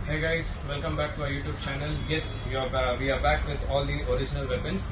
Hey guys, welcome back to our YouTube channel. Yes, we are back with all the original weapons.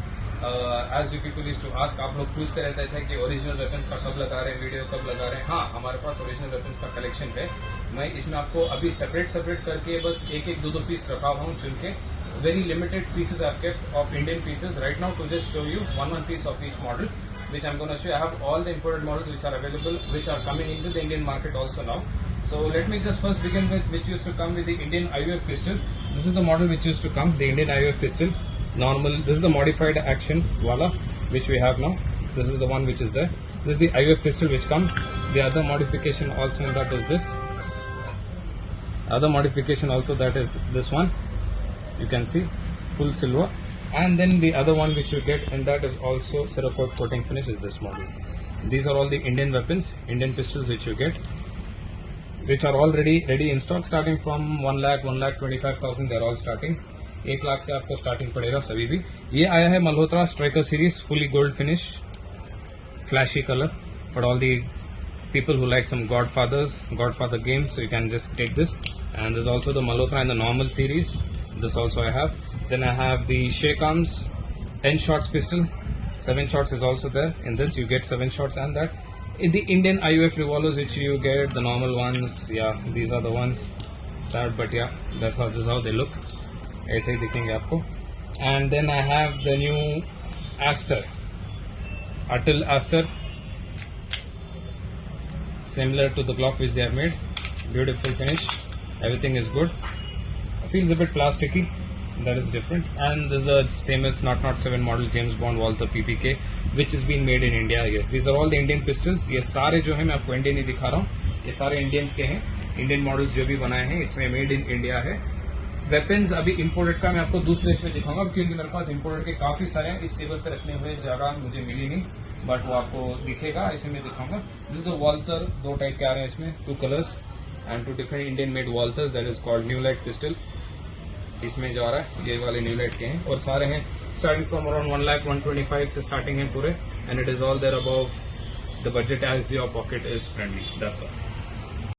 As you people used to ask, आप लोग पूछते रहते थे कि original weapons का कब लगा रहे हैं, वीडियो कब लगा रहे हैं. हाँ, हमारे पास ओरिजिनल वेपन्स का कलेक्शन है. मैं इसमें आपको अभी सेपरेट करके बस एक दो पीस रखा हुआ हूँ चुन के. Very limited pieces I've kept of Indian pieces right now to just show you one piece of each model, which I'm going to show you. I have all the imported models which are available, which are coming into the Indian market also now. So let me just first begin with which used to come with the Indian IUF pistol. This is the model which used to come, the Indian IUF pistol. Normal, this is the modified action wala which we have now. This is the one which is there. This is the IUF pistol which comes. The other modification also in that is this. Other modification also that is this one. You can see full silver. And then the other one which you get in that is also Cerakote coating finish is this model. These are all the Indian weapons, Indian pistols which you get, which are all ready in stock, starting from 1 lakh, 1,25,000. They're all starting. 1 lakh से आपको starting पड़ेगा सभी भी. ये आया है Malhotra striker series, fully gold finish, flashy color for all the people who like some Godfather game. So you can just take this. And there's also the Malhotra in the normal series. This also I have. Then I have the Sheikh Arms 10 shots pistol. 7 shots is also there. In this you get 7 shots and that. In the Indian IUF revolvers which you get, the normal ones, yeah, these are the ones. Sad, but yeah, this is how they look. ऐसे ही दिखेंगे आपको. And then I have the new Aster, Atil Aster, similar to the Glock which they have made. Beautiful finish. Everything is good. Feels a bit plasticky. That is different. And this is the famous 007 model James Bond Walther PPK, which is being made in India. Yes, these are all the Indian pistols. ये सारे जो है मैं आपको Indian ही दिखा रहा हूँ. ये सारे इंडियंस के हैं. इंडियन मॉडल्स जो भी बनाए हैं इसमें मेड इन इंडिया है. वेपन्स अभी इंपोर्टेड का मैं आपको दूसरे इसमें दिखाऊंगा क्योंकि मेरे पास इंपोर्टेड के काफी सारे हैं. इस टेबल पे रखने हुए जगह मुझे मिली नहीं, बट वो आपको दिखेगा. इसे मैं दिखाऊंगा. This is Walter. 2 टाइप के आ रहे हैं इसमें, 2 colours and 2 different Indian made Walter's. That is called new light pistol. इसमें जो आ रहा है ये वाले न्यू लाइट के हैं और सारे हैं स्टार्टिंग फ्रॉम अराउंड 1,125,000 से स्टार्टिंग है पूरे. And it is all there above the budget as your pocket is friendly. That's all.